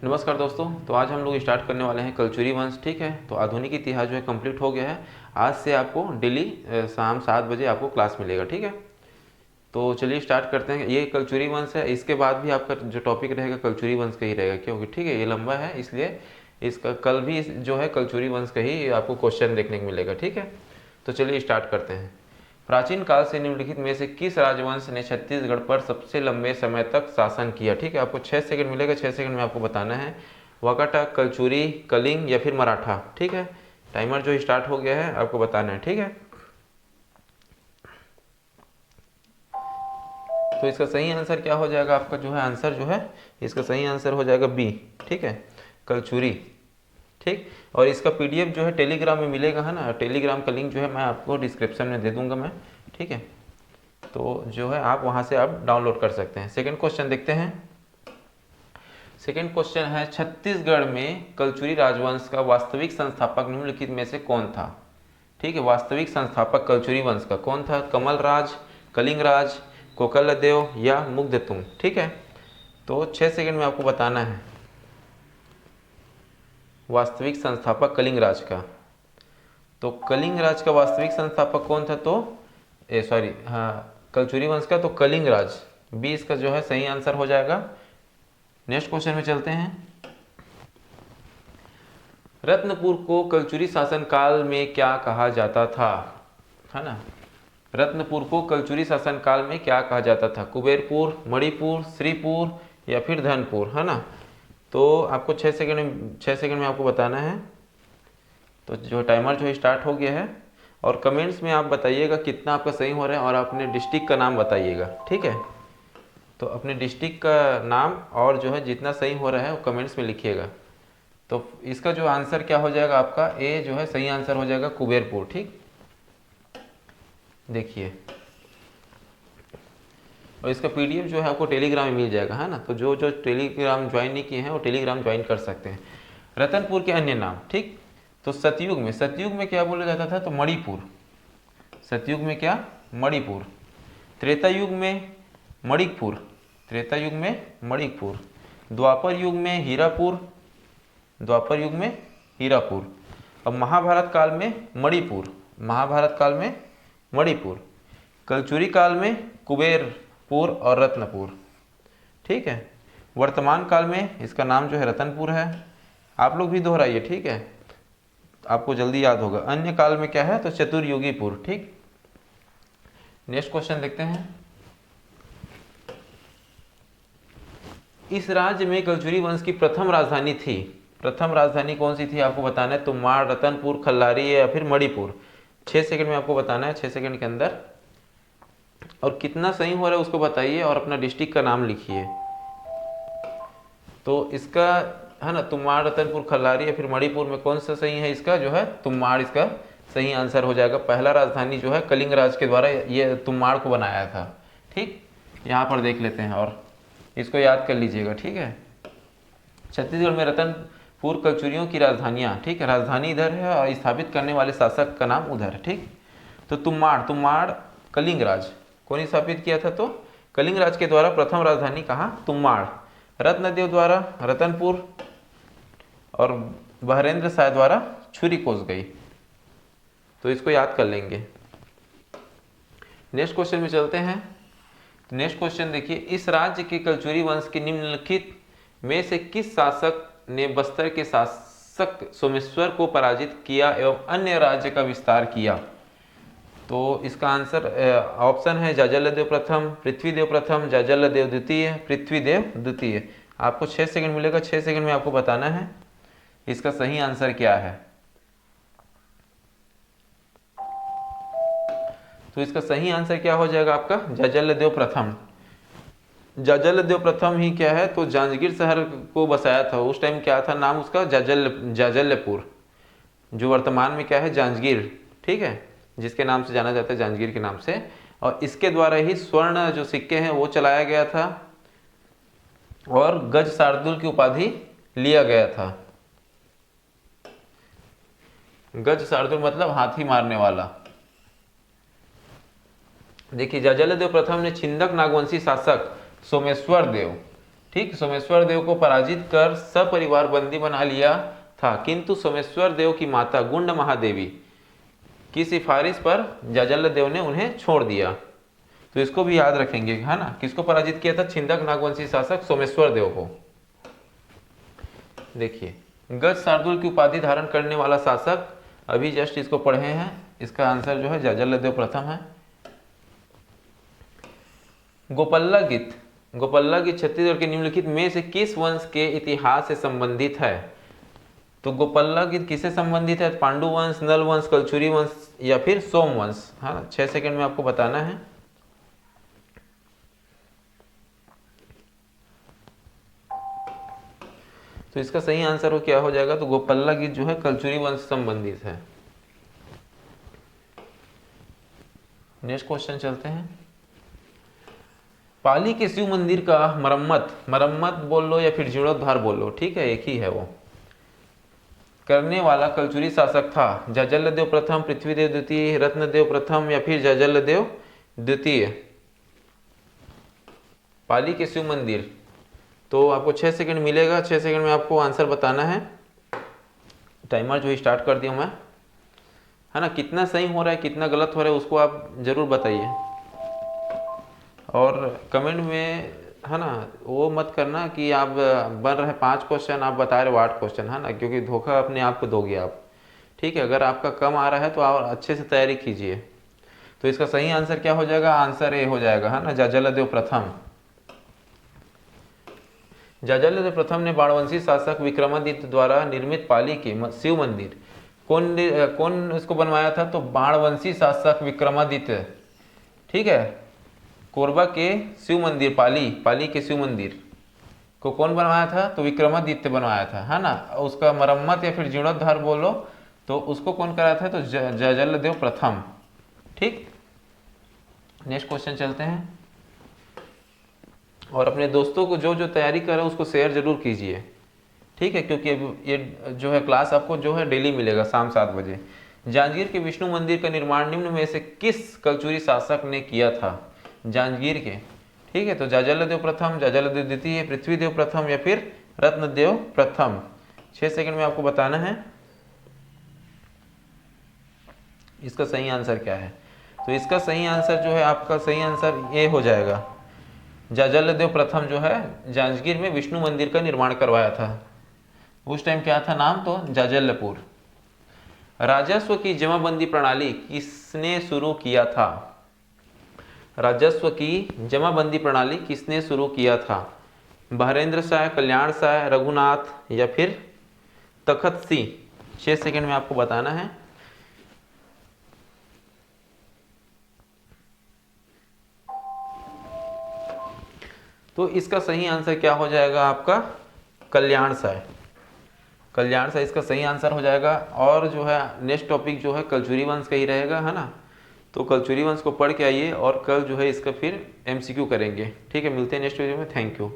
नमस्कार दोस्तों। तो आज हम लोग स्टार्ट करने वाले हैं कलचुरी वंश। ठीक है, तो आधुनिक इतिहास जो है कंप्लीट हो गया है। आज से आपको डेली शाम 7 बजे आपको क्लास मिलेगा। ठीक है, तो चलिए स्टार्ट करते हैं। ये कलचुरी वंश है, इसके बाद भी आपका जो टॉपिक रहेगा कलचुरी वंश का ही रहेगा, क्योंकि ठीक है ये लंबा है, इसलिए इसका कल भी जो है कलचुरी वंश का ही आपको क्वेश्चन देखने को मिलेगा। ठीक है, तो चलिए स्टार्ट करते हैं। प्राचीन काल से निम्नलिखित में से किस राजवंश ने छत्तीसगढ़ पर सबसे लंबे समय तक शासन किया? ठीक है, आपको 6 सेकंड मिलेगा, 6 सेकंड में आपको बताना है। वाकाटक, कलचुरी, कलिंग या फिर मराठा। ठीक है, टाइमर जो स्टार्ट हो गया है, आपको बताना है। ठीक है, तो इसका सही आंसर क्या हो जाएगा? आपका जो है आंसर जो है इसका सही आंसर हो जाएगा बी। ठीक है, कलचुरी। ठीक, और इसका पीडीएफ जो है टेलीग्राम में मिलेगा, है ना। टेलीग्राम का लिंक जो है मैं आपको डिस्क्रिप्शन में दे दूंगा मैं। ठीक है, तो जो है आप वहां से आप डाउनलोड कर सकते हैं। सेकंड क्वेश्चन देखते हैं। सेकंड क्वेश्चन है, छत्तीसगढ़ में कलचुरी राजवंश का वास्तविक संस्थापक निम्नलिखित में से कौन था? ठीक है, वास्तविक संस्थापक कलचुरी वंश का कौन था? कमल राज, कलिंग राज, कोकलदेव या मुग्धतुंग? ठीक है, तो 6 सेकंड में आपको बताना है वास्तविक संस्थापक कलिंग राज का। तो कलिंग राज का वास्तविक संस्थापक कौन था? तो हाँ, कलचुरी वंश का तो कलिंग राज, बी इसका जो है सही आंसर हो जाएगा। नेक्स्ट क्वेश्चन में चलते हैं। रत्नपुर को कलचुरी शासन काल में क्या कहा जाता था? है ना, रत्नपुर को कलचुरी शासन काल में क्या कहा जाता था? कुबेरपुर, मणिपुर, श्रीपुर या फिर धनपुर? है ना, तो आपको 6 सेकंड में आपको बताना है। तो जो टाइमर जो है स्टार्ट हो गया है, और कमेंट्स में आप बताइएगा कितना आपका सही हो रहा है, और अपने डिस्ट्रिक्ट का नाम बताइएगा। ठीक है, तो अपने डिस्ट्रिक्ट का नाम और जो है जितना सही हो रहा है वो कमेंट्स में लिखिएगा। तो इसका जो आंसर क्या हो जाएगा? आपका ए जो है सही आंसर हो जाएगा, कुबेरपुर। ठीक, देखिए, और इसका पीडीएफ जो है आपको टेलीग्राम में मिल जाएगा, है ना। तो जो जो टेलीग्राम ज्वाइन नहीं किए हैं वो टेलीग्राम ज्वाइन कर सकते हैं। रतनपुर के अन्य नाम। ठीक, तो सतयुग में क्या बोला जाता था? तो मणिपुर। सतयुग में क्या? मणिपुर। त्रेता युग में मणिकपुर, त्रेता युग में मणिकपुर। द्वापर युग में हीरापुर, द्वापर युग में हीरापुर। अब महाभारत काल में मणिपुर, महाभारत काल में मणिपुर। कलचुरी काल में कुबेरपुर और रत्नपुर। ठीक है, वर्तमान काल में इसका नाम जो है रतनपुर है। आप लोग भी दोहराइए, ठीक है, आपको जल्दी याद होगा। अन्य काल में क्या है? तो चतुर्युगीपुर। ठीक, नेक्स्ट क्वेश्चन देखते हैं। इस राज्य में कलचुरी वंश की प्रथम राजधानी थी, प्रथम राजधानी कौन सी थी? आपको बताना है। तुम्बाड़, रतनपुर, खल्लारी या फिर मणिपुर? 6 सेकंड में आपको बताना है, 6 सेकंड के अंदर। और कितना सही हो रहा है उसको बताइए, और अपना डिस्ट्रिक्ट का नाम लिखिए। तो इसका है ना, तुम्बाड़, रतनपुर, खल्लारी या फिर मणिपुर में कौन सा सही है? इसका जो है तुम्बाड़ इसका सही आंसर हो जाएगा। पहला राजधानी जो है कलिंग राज के द्वारा ये तुम्बाड़ को बनाया था। ठीक, यहाँ पर देख लेते हैं और इसको याद कर लीजिएगा। ठीक है, छत्तीसगढ़ में रतनपुर कलचुरियों की राजधानियाँ। ठीक है, राजधानी इधर है और स्थापित करने वाले शासक का नाम उधर है। ठीक, तो तुम्बाड़ कलिंग राज कौन स्थापित किया था? तो कलिंग राज के द्वारा प्रथम राजधानी कहाँ? तुम्बाड़। रत्नदेव द्वारा रतनपुर, और बहरेंद्र शाह द्वारा छुरी कोस गई। तो इसको याद कर लेंगे। नेक्स्ट क्वेश्चन में चलते हैं। नेक्स्ट क्वेश्चन देखिए, इस राज्य के कलचुरी वंश के निम्नलिखित में से किस शासक ने बस्तर के शासक सोमेश्वर को पराजित किया एवं अन्य राज्य का विस्तार किया? तो इसका आंसर ऑप्शन है जाजलदेव प्रथम, पृथ्वीदेव प्रथम, जाजलदेव द्वितीय, पृथ्वीदेव द्वितीय। आपको 6 सेकंड मिलेगा, 6 सेकंड में आपको बताना है इसका सही आंसर क्या है। तो इसका सही आंसर क्या हो जाएगा आपका? जाजलदेव प्रथम। जाजलदेव प्रथम ही क्या है? तो जांजगीर शहर को बसाया था। उस टाइम क्या था नाम उसका? जाजल्यपुर, जो वर्तमान में क्या है? जांजगीर। ठीक है, जिसके नाम से जाना जाता है, जांजगीर के नाम से। और इसके द्वारा ही स्वर्ण जो सिक्के हैं वो चलाया गया था, और गज शार्दुल की उपाधि लिया गया था। गज शार्दुल मतलब हाथी मारने वाला। देखिए, जाजलदेव प्रथम ने छिंदक नागवंशी शासक सोमेश्वर देव ठीक, सोमेश्वर देव को पराजित कर सपरिवार बंदी बना लिया था, किंतु सोमेश्वर देव की माता गुंड महादेवी की सिफारिश पर जाजल देव ने उन्हें छोड़ दिया। तो इसको भी याद रखेंगे, है ना। किसको पराजित किया था? छिंदक नागवंशी शासक सोमेश्वर देव को। देखिए, गज शार्दुल की उपाधि धारण करने वाला शासक, अभी जस्ट इसको पढ़े हैं, इसका आंसर जो है जाजल देव प्रथम है। गोपल्ला गीत, गोपल्ला गीत छत्तीसगढ़ के निम्नलिखित में से किस वंश के इतिहास से संबंधित है? तो गोपल्ला गीत किससे संबंधित है? पांडु वंश, नल वंश, कलचुरी वंश या फिर सोम वंश। हाँ, 6 सेकंड में आपको बताना है। तो इसका सही आंसर क्या हो जाएगा? तो गोपल्ला गीत जो है कलचुरी वंश से संबंधित है। नेक्स्ट क्वेश्चन चलते हैं। पाली के शिव मंदिर का मरम्मत बोल लो या फिर जीर्णोद्धार बोल लो, ठीक है, एक ही है वो, करने वाला कलचुरी शासक था जाजलदेव प्रथम, पृथ्वीदेव द्वितीय, रत्नदेव प्रथम या फिर जाजलदेव द्वितीय। पाली के शिव मंदिर, तो आपको 6 सेकंड मिलेगा। 6 सेकंड में आपको आंसर बताना है। टाइमर जो स्टार्ट कर दिया मैं, है ना। कितना सही हो रहा है कितना गलत हो रहा है उसको आप जरूर बताइए, और कमेंट में, है ना, वो मत करना कि आप बन रहे 5 क्वेश्चन आप बता रहे हो 8 क्वेश्चन, है ना, क्योंकि धोखा अपने आप को दोगे आप, ठीक है। अगर आपका कम आ रहा है तो आप अच्छे से तैयारी कीजिए। तो इसका सही आंसर क्या हो जाएगा? आंसर ए हो जाएगा, है ना, जाजलदेव प्रथम। जाजलदेव प्रथम ने बाणवंशी शासक विक्रमादित्य द्वारा निर्मित पाली के शिव मंदिर, कौन इसको बनवाया था? तो बाणवंशी शासक विक्रमादित्य, ठीक है। कोरबा के शिव मंदिर, पाली के शिव मंदिर को कौन बनवाया था? तो विक्रमादित्य बनवाया था, है ना। उसका मरम्मत या फिर जीर्णोद्धार बोलो तो उसको कौन कराया था? तो जाजलदेव प्रथम, ठीक। नेक्स्ट क्वेश्चन चलते हैं। और अपने दोस्तों को जो तैयारी कर रहे हो उसको शेयर जरूर कीजिए, ठीक है, क्योंकि ये जो है क्लास आपको जो है डेली मिलेगा शाम 7 बजे। जांजगीर के विष्णु मंदिर का निर्माण निम्न में से किस कलचुरी शासक ने किया था? जांजगीर के, ठीक है। तो जाजलदेव प्रथम, जाजलदेव द्वितीय, पृथ्वीदेव प्रथम या फिर रत्नदेव प्रथम। 6 सेकंड में आपको बताना है इसका सही आंसर क्या है। तो इसका सही आंसर जो है, आपका सही आंसर ये हो जाएगा, जाजलदेव प्रथम जो है जांजगीर में विष्णु मंदिर का निर्माण करवाया था। उस टाइम क्या था नाम? तो जाजलपुर। राजस्व की जमाबंदी प्रणाली किसने शुरू किया था? राजस्व की जमाबंदी प्रणाली किसने शुरू किया था? बहरेंद्र शाह, कल्याण शाह, रघुनाथ या फिर तखत सिंह। 6 सेकंड में आपको बताना है। तो इसका सही आंसर क्या हो जाएगा आपका? कल्याण शाह। कल्याण शाह इसका सही आंसर हो जाएगा। और जो है नेक्स्ट टॉपिक जो है कलचुरी वंश का ही रहेगा, है ना। तो कलचुरी वंश को पढ़ के आइए और कल जो है इसका फिर MCQ करेंगे, ठीक है। मिलते हैं नेक्स्ट वीडियो में। Thank you.